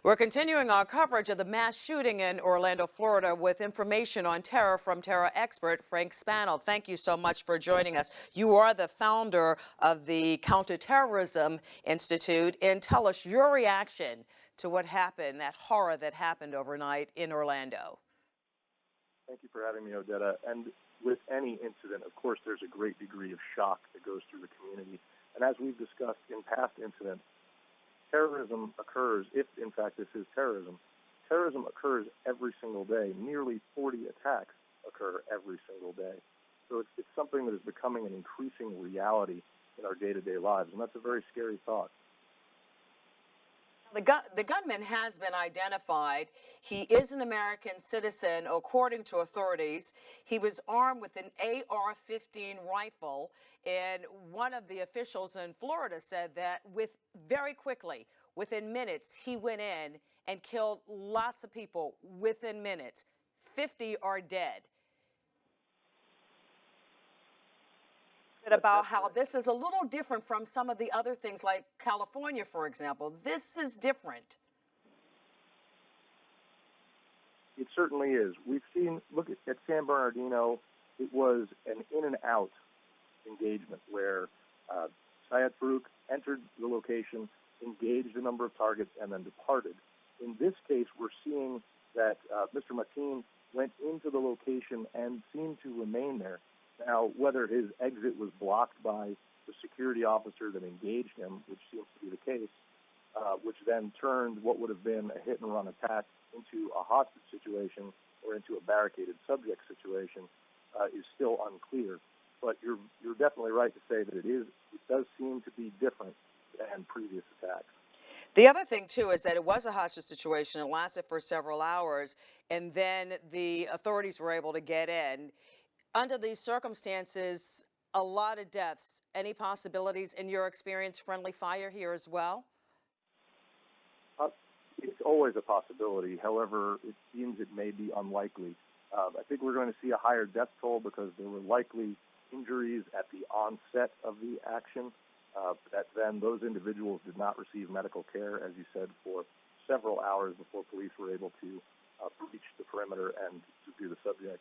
We're continuing our coverage of the mass shooting in Orlando, Florida, with information on terror from terror expert Frank Spano. Thank you so much for joining us. You are the founder of the Counterterrorism Institute, and tell us your reaction to what happened, that horror that happened overnight in Orlando. Thank you for having me, Odetta. And with any incident, of course, there's a great degree of shock that goes through the community. And as we've discussed in past incidents, terrorism occurs, if in fact this is terrorism, terrorism occurs every single day. Nearly 40 attacks occur every single day. So it's something that is becoming an increasing reality in our day-to-day lives, and that's a very scary thought. The gunman has been identified. He is an American citizen, according to authorities. He was armed with an AR-15 rifle, and one of the officials in Florida said that very quickly, within minutes, he went in and killed lots of people within minutes. 50 are dead. About how this is a little different from some of the other things like California, for example. This is different. It certainly is. We've seen, look at San Bernardino, it was an in and out engagement where Syed Farouk entered the location, engaged a number of targets, and then departed. In this case, we're seeing that Mr. Mateen went into the location and seemed to remain there. Now, whether his exit was blocked by the security officer that engaged him, which seems to be the case, which then turned what would have been a hit-and-run attack into a hostage situation or into a barricaded subject situation, is still unclear. But you're definitely right to say that it does seem to be different than previous attacks. The other thing, too, is that it was a hostage situation. It lasted for several hours, and then the authorities were able to get in. Under these circumstances, a lot of deaths. Any possibilities, in your experience, friendly fire here as well? It's always a possibility. However, it seems it may be unlikely. I think we're going to see a higher death toll because there were likely injuries at the onset of the action. That then those individuals did not receive medical care, as you said, for several hours before police were able to breach the perimeter and to do the subject.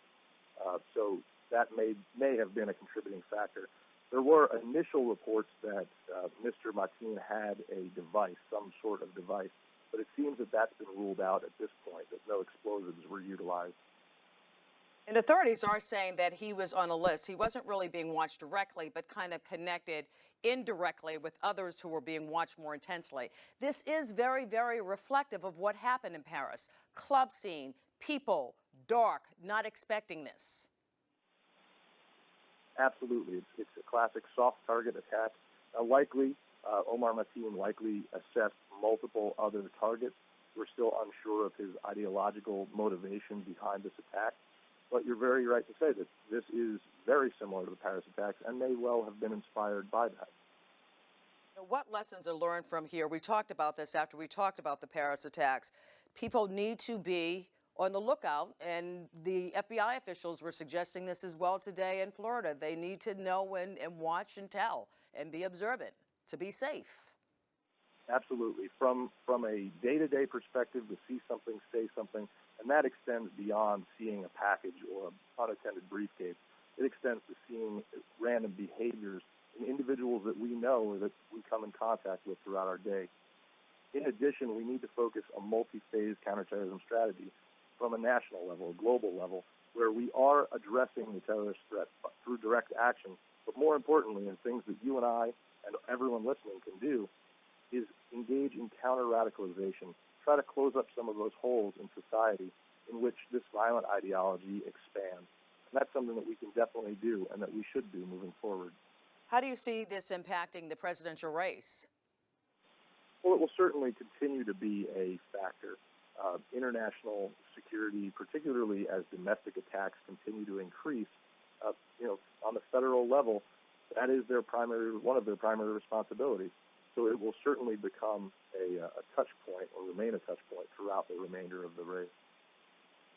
So that may have been a contributing factor. There were initial reports that Mr. Mateen had a device, some sort of device, but it seems that that's been ruled out at this point, that no explosives were utilized. And authorities are saying that he was on a list. He wasn't really being watched directly, but kind of connected indirectly with others who were being watched more intensely. This is very, very reflective of what happened in Paris. Club scene, people, dark, not expecting this. Absolutely. It's a classic soft target attack. Omar Mateen likely assessed multiple other targets. We're still unsure of his ideological motivation behind this attack. But you're very right to say that this is very similar to the Paris attacks and may well have been inspired by that. What lessons are learned from here? We talked about this after we talked about the Paris attacks. People need to be on the lookout, and the FBI officials were suggesting this as well today in Florida. They need to know and watch and tell and be observant to be safe. Absolutely. From a day-to-day perspective, to see something, say something, and that extends beyond seeing a package or an unattended briefcase. It extends to seeing random behaviors in individuals that we know or that we come in contact with throughout our day. In addition, we need to focus a multi-phase counterterrorism strategy from a national level, a global level, where we are addressing the terrorist threat through direct action, but more importantly, in things that you and I and everyone listening can do, is engage in counter-radicalization, try to close up some of those holes in society in which this violent ideology expands. And that's something that we can definitely do and that we should do moving forward. How do you see this impacting the presidential race? Well, it will certainly continue to be a factor. International security, particularly as domestic attacks continue to increase, on the federal level, that is one of their primary responsibilities. So it will certainly become a touch point or remain a touch point throughout the remainder of the race.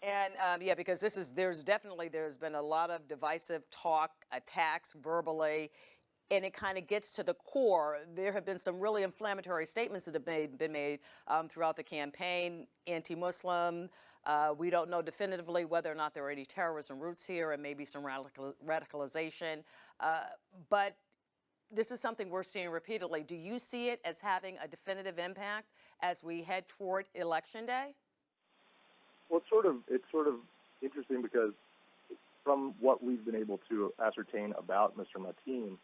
And because there's been a lot of divisive talk, attacks verbally. and it kind of gets to the core. There have been some really inflammatory statements that have been made throughout the campaign, anti-Muslim. We don't know definitively whether or not there are any terrorism roots here and maybe some radicalization. But this is something we're seeing repeatedly. Do you see it as having a definitive impact as we head toward Election Day? Well, it's sort of interesting because from what we've been able to ascertain about Mr. Mateen,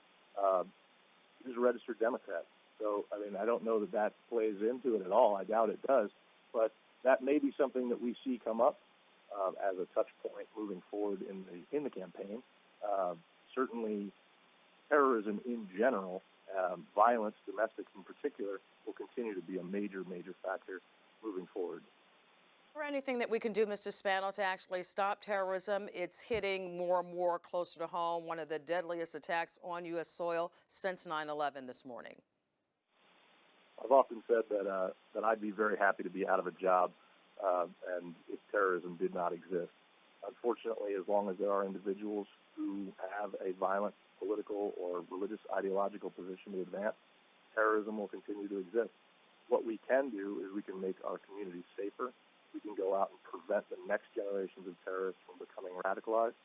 he's a registered Democrat. So, I mean, I don't know that that plays into it at all. I doubt it does. But that may be something that we see come up as a touch point moving forward in the campaign. Certainly, terrorism in general, violence, domestic in particular, will continue to be a major factor moving forward. Is there anything that we can do, Mr. Spano, to actually stop terrorism? It's hitting more and more closer to home, one of the deadliest attacks on U.S. soil since 9/11 this morning. I've often said that I'd be very happy to be out of a job and if terrorism did not exist. Unfortunately, as long as there are individuals who have a violent political or religious ideological position to advance, terrorism will continue to exist. What we can do is we can make our communities safer. We can go out and prevent the next generations of terrorists from becoming radicalized,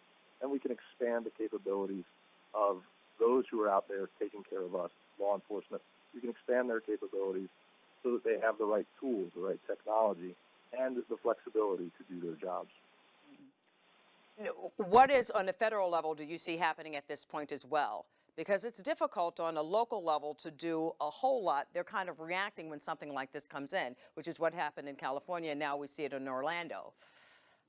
and we can expand the capabilities of those who are out there taking care of us, law enforcement. We can expand their capabilities so that they have the right tools, the right technology, and the flexibility to do their jobs. What is, on the federal level, do you see happening at this point as well? Because it's difficult on a local level to do a whole lot. They're kind of reacting when something like this comes in, which is what happened in California, and now we see it in Orlando.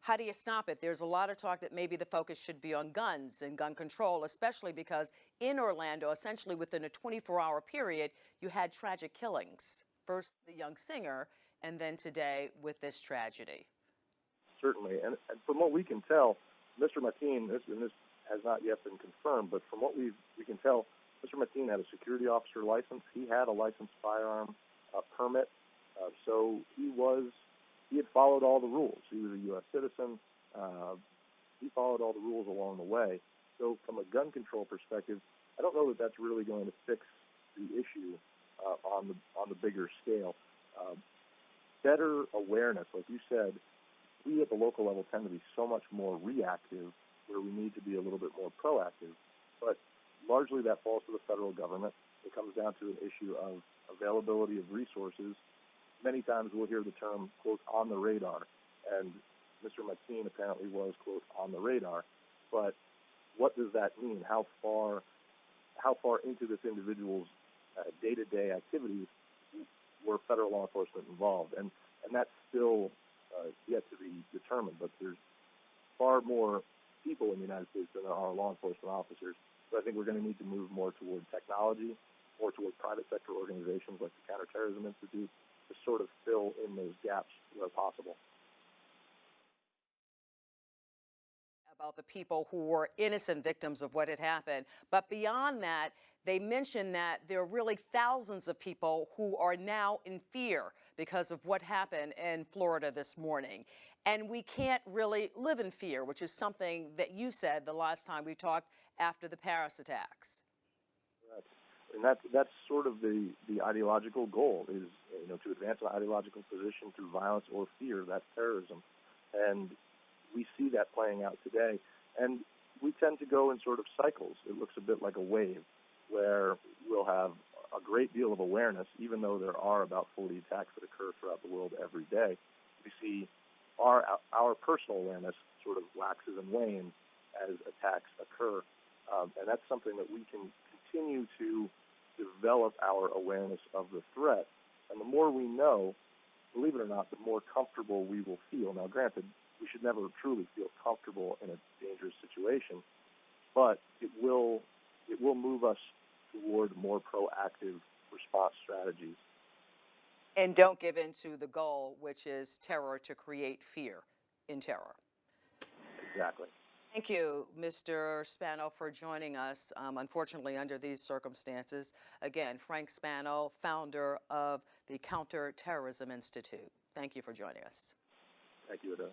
How do you stop it? There's a lot of talk that maybe the focus should be on guns and gun control, especially because in Orlando, essentially within a 24-hour period, you had tragic killings. First, the young singer, and then today with this tragedy. Certainly, and from what we can tell, Mr. Mateen, this has not yet been confirmed, but from what we can tell, Mr. Mateen had a security officer license. He had a licensed firearm permit, so he had followed all the rules. He was a U.S. citizen. He followed all the rules along the way. So from a gun control perspective, I don't know that that's really going to fix the issue on the bigger scale. Better awareness, like you said, we at the local level tend to be so much more reactive where we need to be a little bit more proactive. But largely that falls to the federal government. It comes down to an issue of availability of resources. Many times we'll hear the term, quote, on the radar. And Mr. Mateen apparently was, quote, on the radar. But what does that mean? How far into this individual's day-to-day activities were federal law enforcement involved? And that's still yet to be determined. But there's far more people in the United States than there are law enforcement officers. So I think we're going to need to move more toward technology, more toward private sector organizations like the Counterterrorism Institute to sort of fill in those gaps where possible. About the people who were innocent victims of what had happened. But beyond that, they mentioned that there are really thousands of people who are now in fear because of what happened in Florida this morning. And we can't really live in fear, which is something that you said the last time we talked after the Paris attacks. And that's sort of the ideological goal is, to advance an ideological position through violence or fear. That's terrorism. And we see that playing out today. And we tend to go in sort of cycles. It looks a bit like a wave where we'll have a great deal of awareness, even though there are about 40 attacks that occur throughout the world every day. We see our personal awareness sort of waxes and wanes as attacks occur. And that's something that we can continue to develop our awareness of the threat. And the more we know, believe it or not, the more comfortable we will feel. Now, granted, we should never truly feel comfortable in a dangerous situation, but it will move us toward more proactive response strategies. And don't give in to the goal, which is terror, to create fear in terror. Exactly. Thank you, Mr. Spano, for joining us, unfortunately, under these circumstances. Again, Frank Spano, founder of the Counterterrorism Institute. Thank you for joining us. Thank you, Odetta.